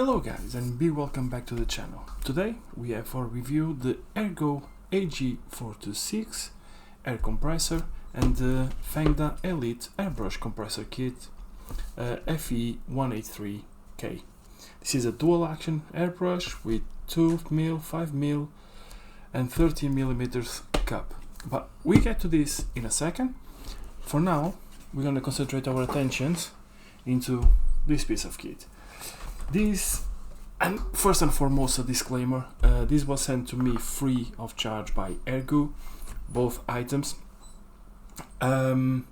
Hello guys, and be welcome back to the channel. Today we have for review the Airgoo AG-426 air compressor and the Fengda Elite Airbrush compressor kit FE-183K. This is a dual action airbrush with 2mm, 5mm and 30mm cup. But we get to this in a second. For now, we're going to concentrate our attentions into this piece of kit. This, and first and foremost a disclaimer, this was sent to me free of charge by Airgoo, both items. I'm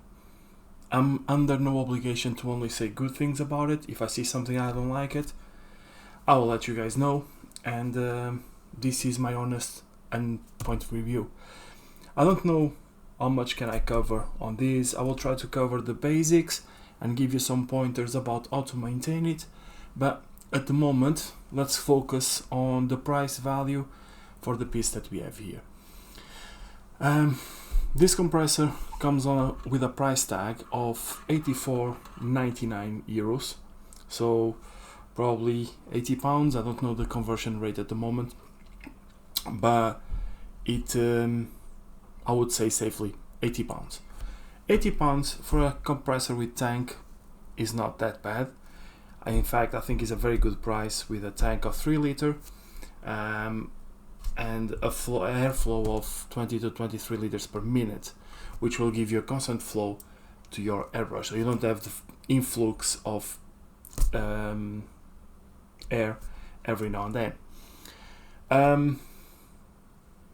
under no obligation to only say good things about it. If I see something I don't like it, I will let you guys know, and this is my honest and point of review. I don't know how much can I cover on this. I will try to cover the basics and give you some pointers about how to maintain it, but at the moment let's focus on the price value for the piece that we have here. This compressor comes with a price tag of 84.99 euros, so probably 80 pounds. I don't know the conversion rate at the moment, but it I would say safely 80 pounds. 80 pounds for a compressor with tank is not that bad. In fact, I think it's a very good price with a tank of 3 liter and a airflow of 20 to 23 liters per minute, which will give you a constant flow to your airbrush, so you don't have the influx of air every now and then.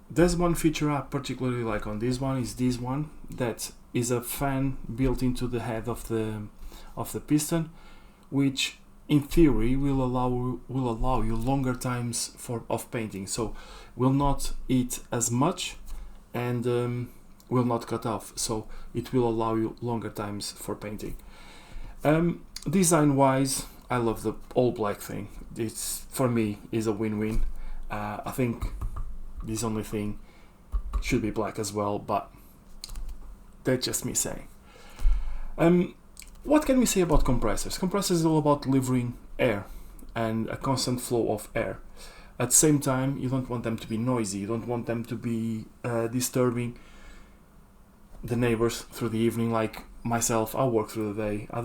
There's one feature I particularly like on this one, is this one, that is a fan built into the head of the piston, which in theory will allow you longer times of painting, so will not eat as much and will not cut off, so it will allow you longer times for painting. Design wise, I love the all black thing. It's, for me, is a win-win. I think this only thing should be black as well, but that's just me saying. What can we say about compressors? Compressors is all about delivering air and a constant flow of air. At the same time, you don't want them to be noisy, you don't want them to be disturbing the neighbors through the evening. Like myself, I work through the day. I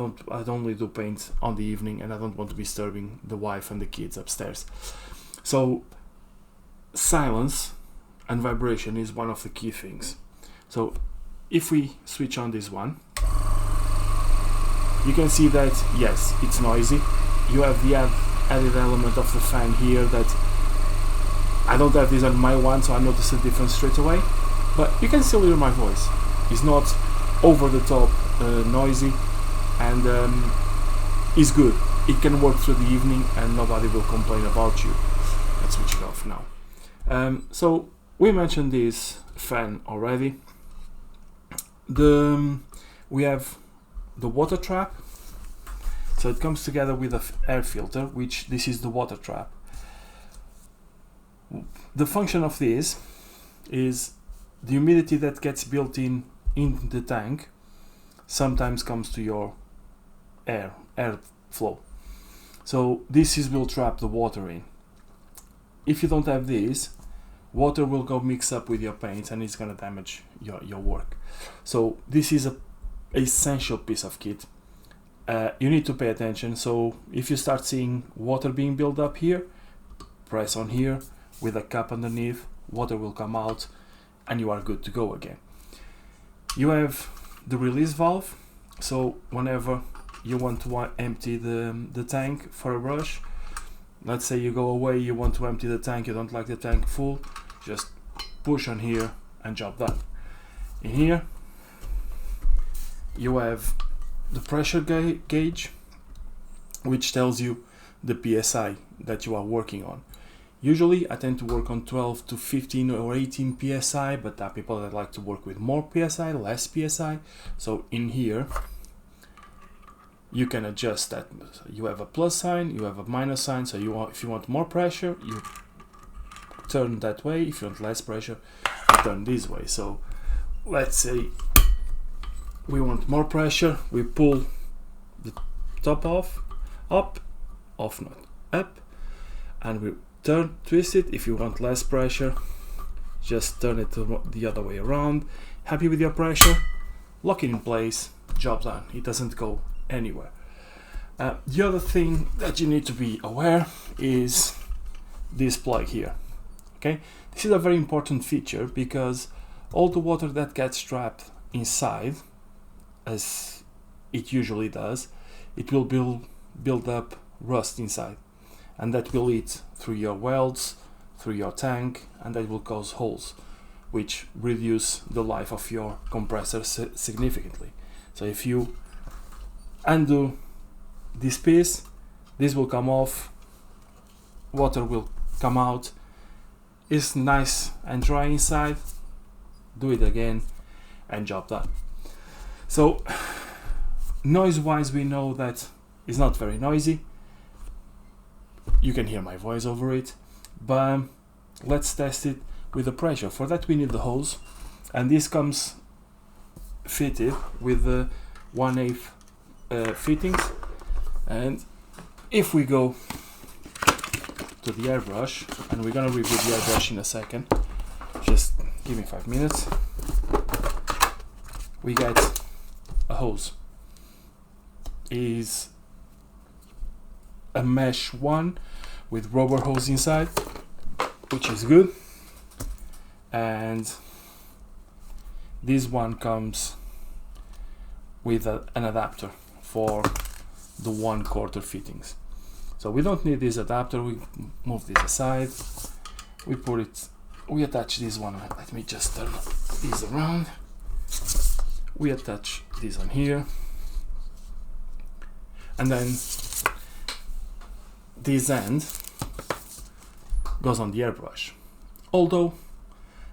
only do paint on the evening, and I don't want to be disturbing the wife and the kids upstairs. So silence and vibration is one of the key things. So if we switch on this one, you can see that yes, it's noisy. You have the added element of the fan here that I don't have this on my one, so I notice the difference straight away, but you can still hear my voice. It's not over the top noisy, and it's good. It can work through the evening and nobody will complain about you. Let's switch it off now. So we mentioned this fan already. We have the water trap, so it comes together with an air filter, which this is the water trap. The function of this is the humidity that gets built in the tank sometimes comes to your air flow, so this will trap the water in. If you don't have this, water will go mix up with your paint and it's gonna damage your work. So this is a essential piece of kit. You need to pay attention, so if you start seeing water being built up here, press on here with a cap underneath, water will come out and you are good to go again. You have the release valve, so whenever you want to empty the tank for a brush, let's say you go away, you want to empty the tank, you don't like the tank full, just push on here and job done. In here you have the pressure gauge, which tells you the PSI that you are working on. Usually I tend to work on 12 to 15 or 18 PSI, but there are people that like to work with more PSI, less PSI. So in here you can adjust that. You have a plus sign, you have a minus sign, so if you want more pressure, you turn that way. If you want less pressure, you turn this way. So let's say we want more pressure, we pull the top off, up, off not, up, and we twist it. If you want less pressure, just turn it the other way around. Happy with your pressure, lock it in place, job done. It doesn't go anywhere. The other thing that you need to be aware is this plug here. Okay, this is a very important feature because all the water that gets trapped inside, as it usually does, it will build up rust inside, and that will eat through your welds, through your tank, and that will cause holes, which reduce the life of your compressor significantly. So if you undo this piece, this will come off, water will come out. It's nice and dry inside. Do it again and job done. So noise wise, we know that it's not very noisy. You can hear my voice over it, but let's test it with the pressure. For that we need the hose, and this comes fitted with the 1/8 fittings. And if we go to the airbrush, and we're gonna review the airbrush in a second, just give me 5 minutes, we get a hose. Is a mesh one with rubber hose inside, which is good, and this one comes with an adapter for the 1/4 fittings. So we don't need this adapter. We move this aside, we attach this one. Let me just turn this around. We attach this on here, and then this end goes on the airbrush. Although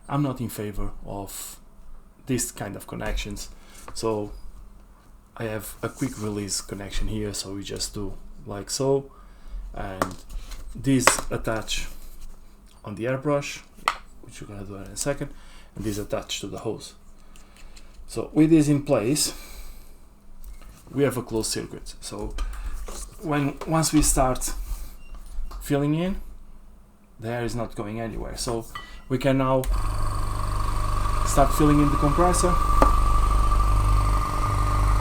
I'm not in favor of this kind of connections, so I have a quick release connection here, so we just do like so, and these attach on the airbrush, which we're gonna do in a second, and these attach to the hose. So with this in place, we have a closed circuit. So once we start filling in, the air is not going anywhere. So we can now start filling in the compressor,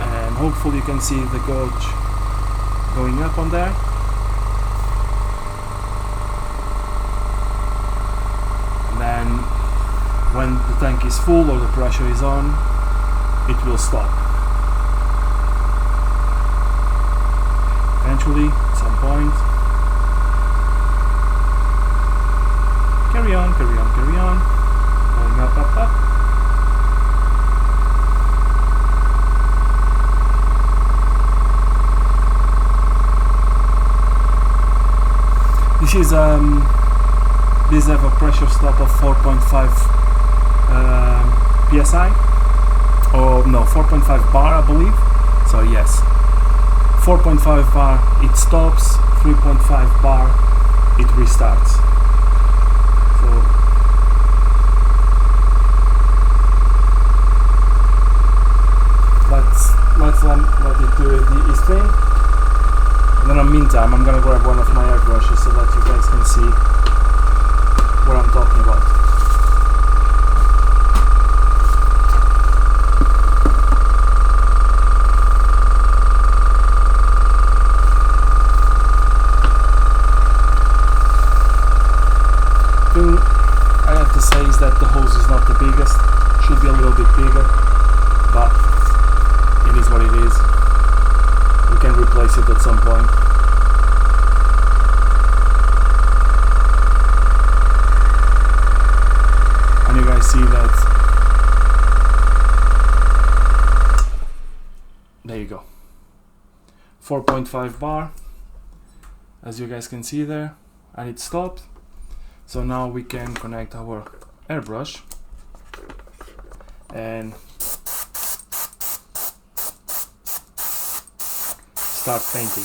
and hopefully you can see the gauge going up on there. And then when the tank is full or the pressure is on, it will stop. Eventually, at some point, carry on, carry on, carry on, going up, up, up. This is these have a pressure stop of 4.5 psi, or no, 4.5 bar, I believe. So yes, 4.5 bar it stops, 3.5 bar it restarts. So let's let it do its thing. And then in the meantime, I'm gonna grab one of my airbrushes so that you guys can see what I'm talking about. The thing I have to say is that the hose is not the biggest, should be a little bit bigger, but it is what it is. We can replace it at some point. And you guys see that. There you go. 4.5 bar, as you guys can see there, and it stopped. So now we can connect our airbrush and start painting.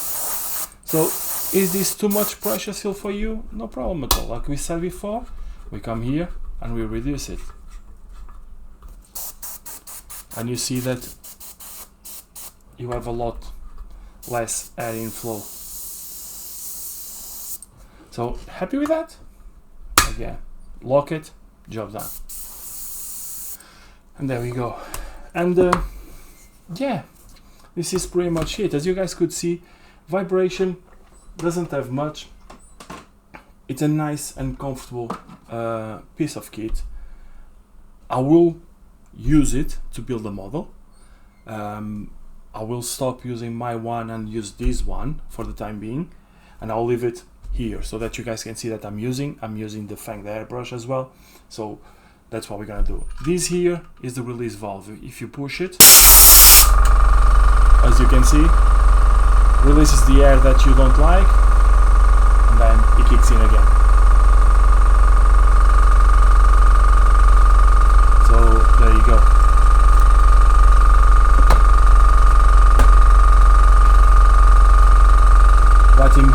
So is this too much pressure still for you? No problem at all. Like we said before, we come here and we reduce it, and you see that you have a lot less air inflow. So happy with that? Again, lock it, job done. And there we go. And yeah, this is pretty much it. As you guys could see, vibration doesn't have much. It's a nice and comfortable piece of kit. I will use it to build a model. I will stop using my one and use this one for the time being, and I'll leave it here so that you guys can see that I'm using the Fengda Airbrush as well. So that's what we're gonna do. This here is the release valve. If you push it, as you can see, releases the air that you don't like, and then it kicks in again. So there you go. Let him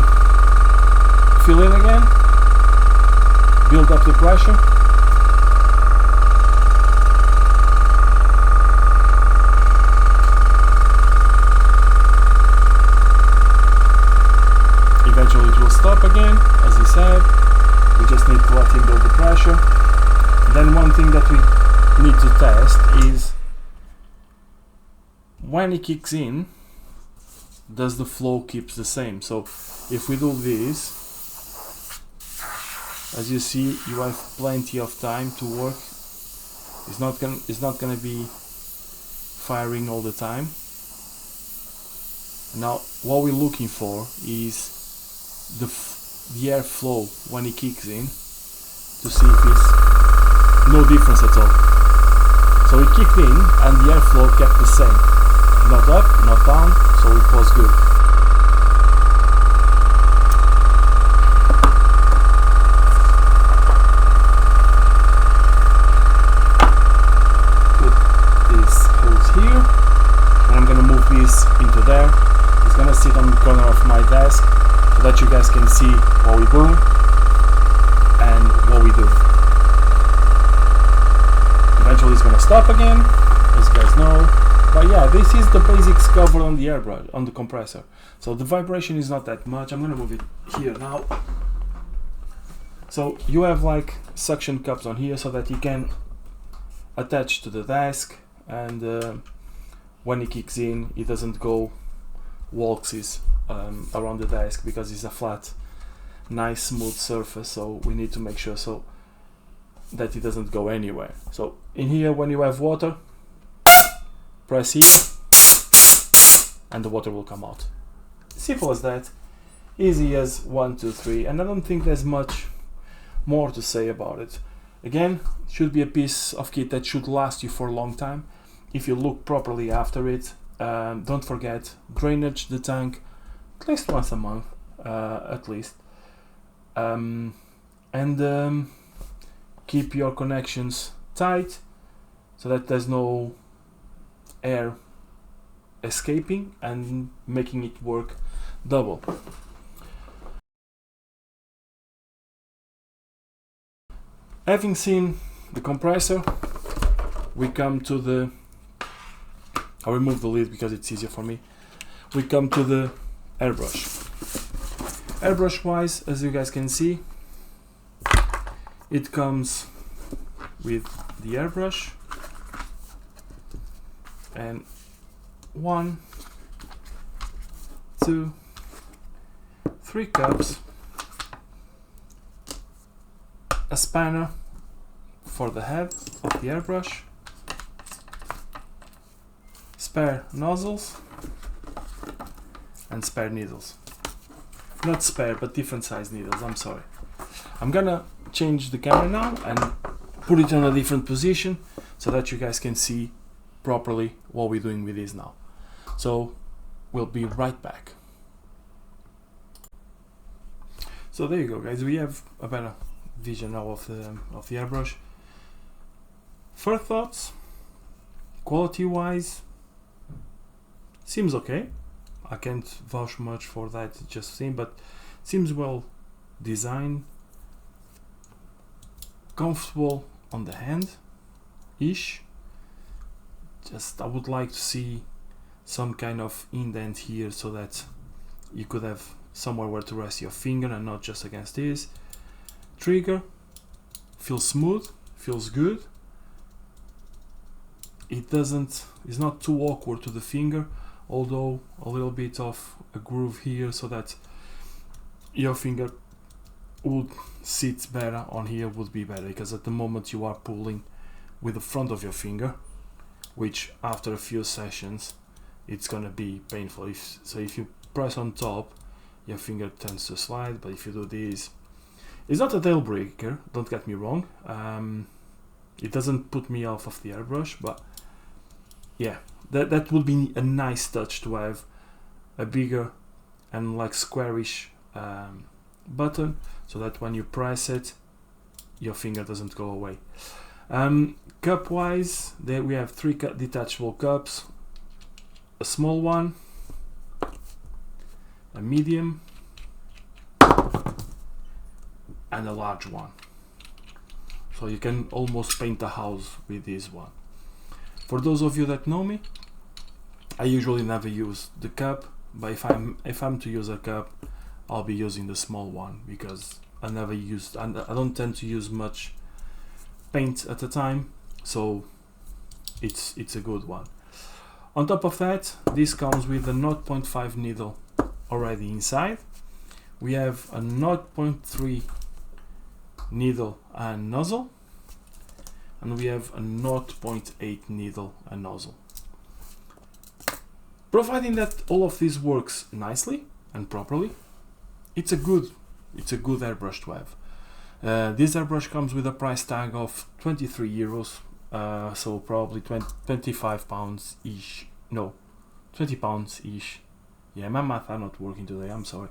fill in again, build up the pressure. Eventually it will stop again, as he said. We just need to let him build the pressure. Then one thing that we need to test is when he kicks in, does the flow keeps the same? So if we do this, as you see, you have plenty of time to work. It's not gonna be firing all the time. Now what we're looking for is the air flow when it kicks in, to see if it's no difference at all. So it kicked in and the airflow kept the same. Not up, not down, so it was good. Put these holes here, and I'm gonna move this into there. It's gonna sit on the corner of my desk so that you guys can see what we're doing and what we do. Eventually it's gonna stop again, as you guys know. But yeah, this is the basics covered on the airbrush, on the compressor. So the vibration is not that much. I'm gonna move it here now. So you have like suction cups on here so that you can attach to the desk, and when it kicks in, it doesn't go waltzes around the desk, because it's a flat, nice smooth surface. So we need to make sure so that it doesn't go anywhere. So in here, when you have water, press here and the water will come out. Simple as that, easy as 1, 2, 3, and I don't think there's much more to say about it. Again, it should be a piece of kit that should last you for a long time if you look properly after it. Don't forget, drainage the tank at least once a month, at least, and keep your connections tight so that there's no air escaping and making it work double. Having seen the compressor, we come to the, I'll remove the lid because it's easier for me. We come to the airbrush. Airbrush wise, as you guys can see, it comes with the airbrush and 1, 2, 3 cups, a spanner for the head of the airbrush, spare nozzles and spare needles. Not spare, but different size needles, I'm sorry. I'm gonna change the camera now and put it in a different position so that you guys can see properly what we're doing with this now. So we'll be right back. So there you go, guys, we have a better vision now of the airbrush. First thoughts, quality wise, seems okay. I can't vouch much for that just seen, but seems well designed, comfortable on the hand ish. Just I would like to see some kind of indent here so that you could have somewhere where to rest your finger and not just against this. Trigger feels smooth, feels good. It's not too awkward to the finger, although a little bit of a groove here so that your finger would sit better on here would be better, because at the moment you are pulling with the front of your finger, which after a few sessions it's gonna be painful. If you press on top, your finger tends to slide, but if you do this, it's not a deal breaker, don't get me wrong. It doesn't put me off of the airbrush, but yeah, that would be a nice touch to have a bigger and like squarish button, so that when you press it, your finger doesn't go away. Cup wise, there we have 3 detachable cups, a small one, a medium, and a large one. So you can almost paint a house with this one. For those of you that know me, I usually never use the cup, but if I'm to use a cup, I'll be using the small one, because I don't tend to use much paint at a time, so it's a good one. On top of that, this comes with a 0.5 needle already inside. We have a 0.3 needle and nozzle, and we have a 0.8 needle and nozzle. Providing that all of this works nicely and properly, it's a good airbrush to have. This airbrush comes with a price tag of 23 euros, so probably 25 pounds ish. No, 20 pounds ish. Yeah, my math are not working today, I'm sorry.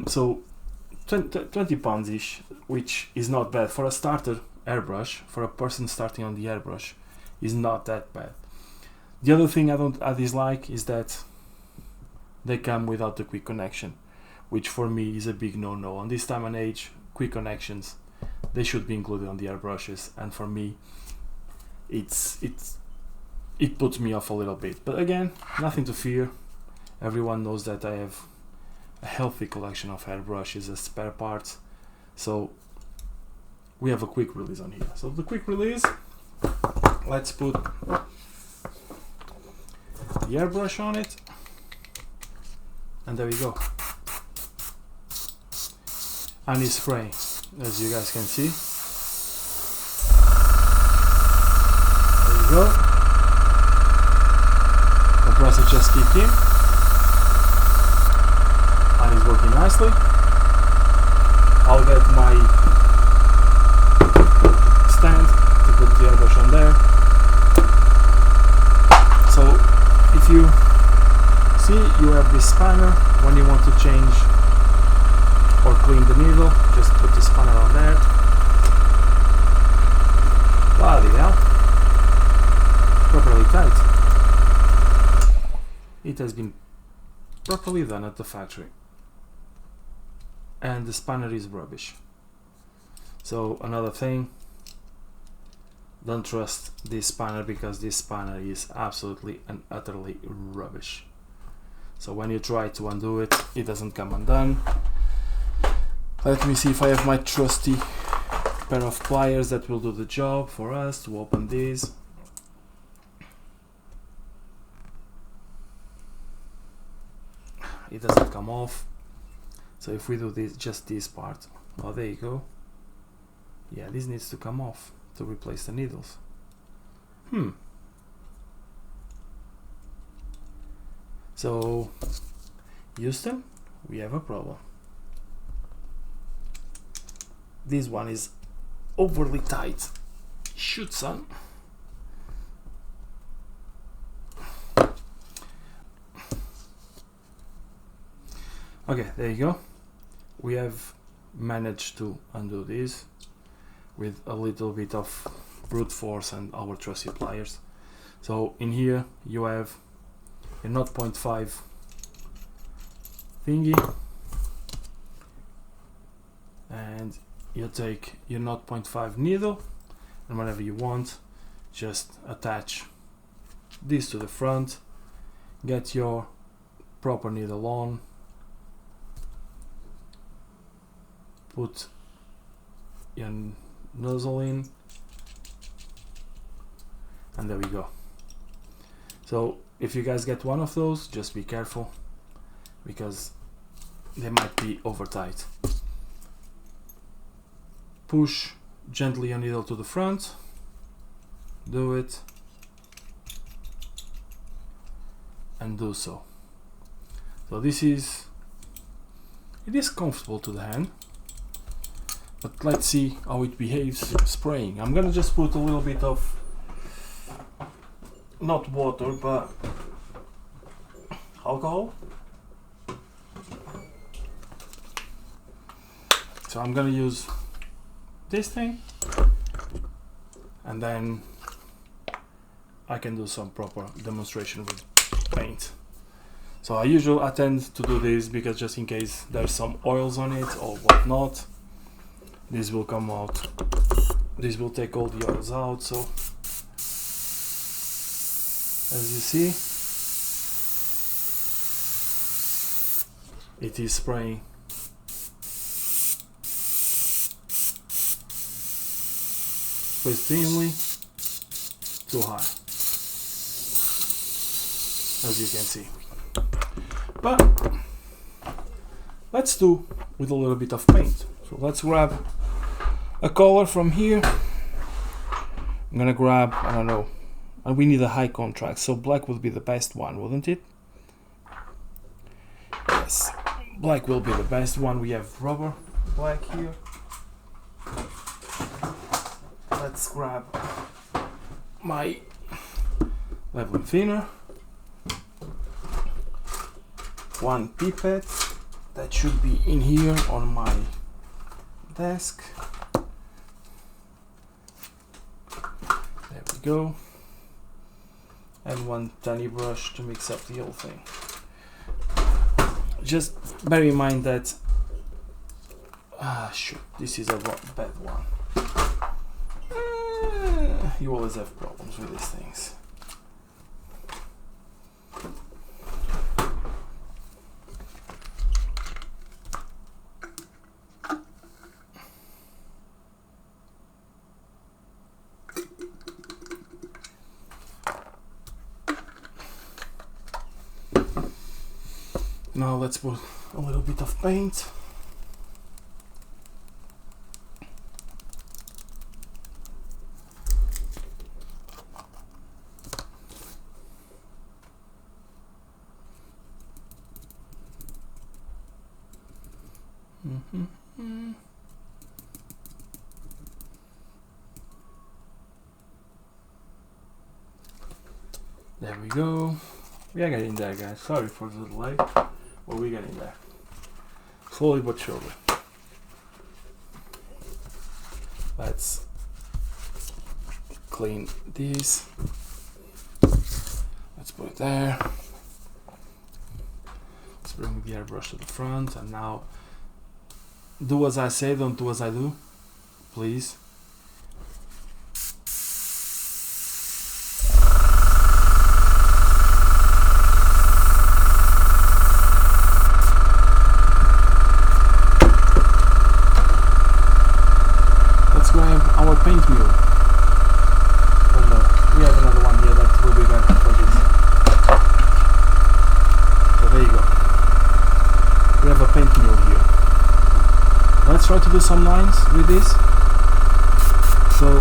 So 20 pounds ish, which is not bad for a starter airbrush. For a person starting on the airbrush, is not that bad. The other thing I dislike is that they come without the quick connection, which for me is a big no-no. On this time and age, quick connections, they should be included on the airbrushes, and for me it puts me off a little bit. But again, nothing to fear. Everyone knows that I have a healthy collection of airbrushes as spare parts, so we have a quick release on here. So the quick release, let's put the airbrush on it, and there we go. And it's spraying, as you guys can see. There you go. Compressor just kicked in, and it's working nicely. I'll get my stand to put the airbrush on there. So if you see, you have this spanner. When you want to change or clean the needle, just put the spanner on there. Bloody hell, properly tight. It has been properly done at the factory, and the spanner is rubbish. So another thing, don't trust this spanner, because this spanner is absolutely and utterly rubbish. So when you try to undo it, it doesn't come undone. Let me see if I have my trusty pair of pliers that will do the job for us to open this. It doesn't come off. So if we do this, just this part, oh, there you go. Yeah, this needs to come off to replace the needles. So, Houston, we have a problem. This one is overly tight. Shoot, son. Okay, there you go. We have managed to undo this with a little bit of brute force and our trusty pliers. So in here you have a 0.5 thingy, and you take your 0.5 needle, and whenever you want, just attach this to the front, get your proper needle on, put your nozzle in, and there we go. So if you guys get one of those, just be careful because they might be over tight. Push gently your needle to the front, do it, and do so. So this is, it is comfortable to the hand, but let's see how it behaves spraying. I'm gonna just put a little bit of, not water, but alcohol. So I'm gonna use this thing, and then I can do some proper demonstration with paint. So I tend to do this because just in case there's some oils on it or whatnot, this will come out. This will take all the oils out. So as you see, it is spraying. Sprays thinly, too high, as you can see. But let's do with a little bit of paint. So let's grab a color from here. I'm gonna grab, I don't know, and we need a high contrast, so black will be the best one, wouldn't it? Yes, black will be the best one. We have rubber black here. Let's grab my leveling thinner, one pipette that should be in here on my desk. There we go. And one tiny brush to mix up the whole thing. Just bear in mind that shoot, this is a bad one. You always have problems with these things. Now let's put a little bit of paint. There we go. We are getting there, guys. Sorry for the delay, but we're getting there. Slowly but surely. Let's clean this. Let's put it there. Let's bring the airbrush to the front, and now do as I say, don't do as I do, please. Let's grab our paint mill. Oh no, we have another one here that will be better for this. So there you go. We have a paint mill here. Let's try to do some lines with this. So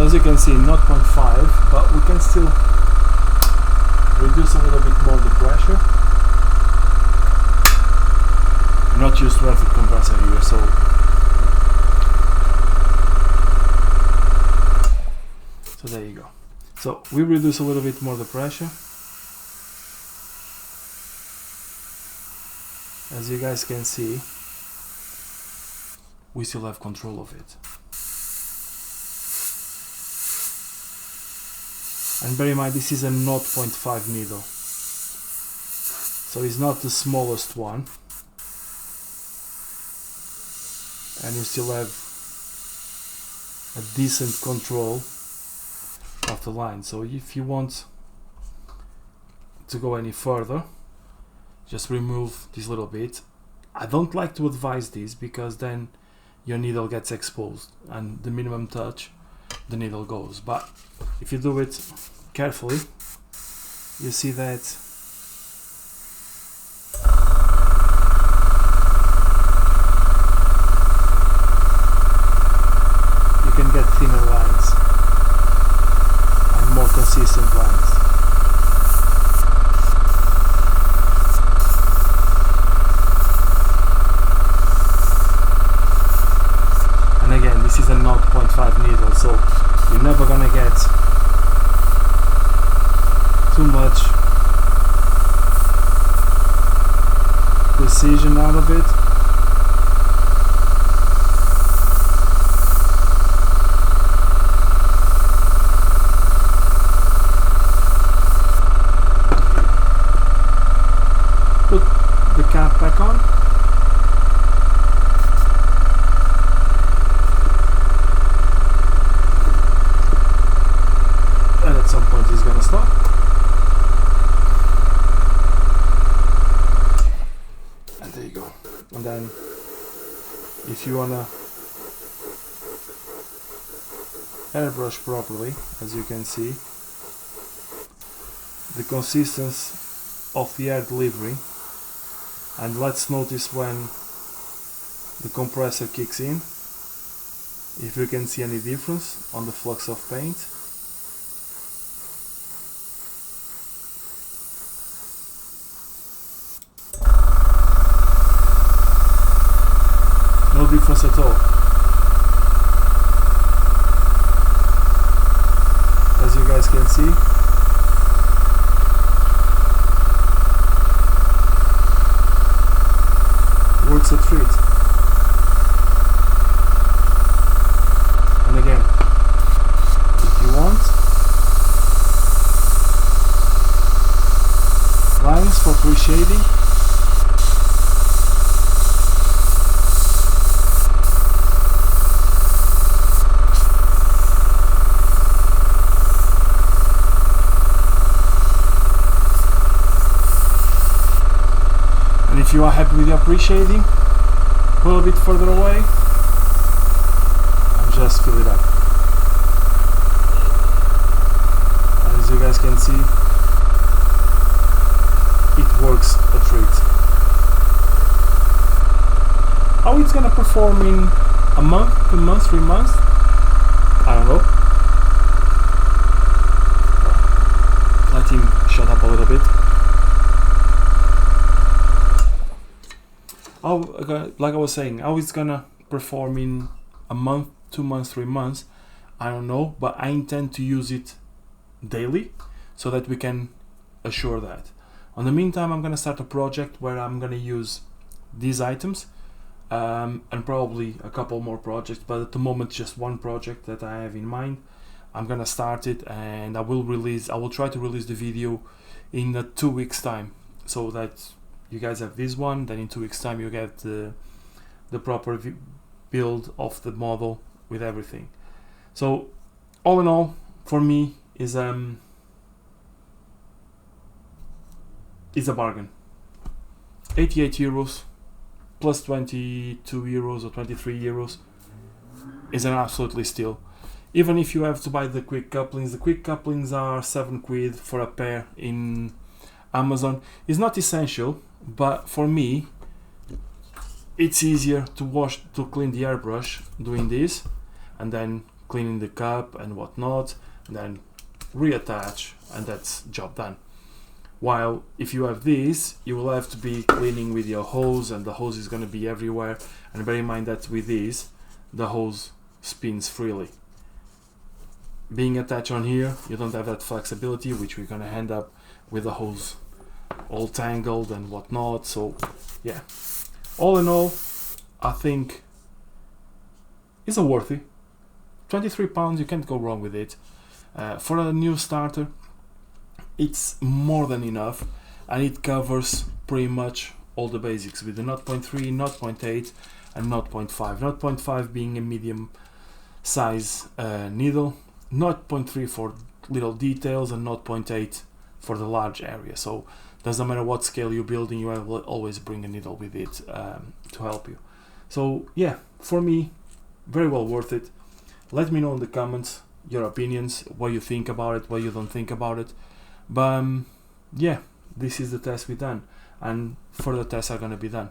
as you can see, 0.5, but we can still reduce a little bit more the pressure. I'm not used to have the compressor here, so there you go. So we reduce a little bit more the pressure. As you guys can see, we still have control of it. And bear in mind, this is a 0.5 needle, so it's not the smallest one. and you still have a decent control of the line. So if you want to go any further, just remove this little bit. I don't like to advise this because then your needle gets exposed, and the minimum touch the needle goes. But if you do it carefully, you see that you can get thinner lines and more consistent lines. And again, this is a 0.5 needle, so you're never gonna get too much precision out of it. Put the cap back on. And at some point he's gonna stop. And there you go. And then if you wanna airbrush properly, as you can see, the consistency of the air delivery, and let's notice when the compressor kicks in, if you can see any difference on the flux of paint. No difference at all. As you guys can see, works a treat. And again, if you want lines for pre-shading, if you are happy with your pre-shading, pull a bit further away and just fill it up. And as you guys can see, it works a treat. How it's gonna perform in a month, 2 months, 3 months, I don't know. Let him shut up a little bit. Like I was saying, how it's gonna perform in a month, 2 months, 3 months, I don't know, but I intend to use it daily so that we can assure that. In the meantime, I'm gonna start a project where I'm gonna use these items and probably a couple more projects, but at the moment just one project that I have in mind. I'm gonna start it, and I will try to release the video in 2 weeks time, so that you guys have this one, then in 2 weeks time you get the proper build of the model with everything. So all in all, for me, is a bargain. 88 euros plus 22 euros or 23 euros is an absolutely steal. Even if you have to buy the quick couplings are 7 quid for a pair in Amazon. It's not essential, but for me it's easier to clean the airbrush doing this, and then cleaning the cup and whatnot, and then reattach, and that's job done. While if you have this, you will have to be cleaning with your hose, and the hose is going to be everywhere, and bear in mind that with this the hose spins freely. Being attached on here, you don't have that flexibility, which we're going to end up with the hose all tangled and whatnot. So yeah, all in all, I think it's a worthy £23. You can't go wrong with it. For a new starter, it's more than enough, and it covers pretty much all the basics with the 0.3, 0.8 and 0.5. 0.5 being a medium size needle, 0.3 for little details and 0.8 for the large area. So doesn't matter what scale you're building, you will always bring a needle with it to help you. So yeah, for me, very well worth it. Let me know in the comments your opinions, what you think about it, what you don't think about it. But yeah, this is the test we done, and further tests are gonna be done.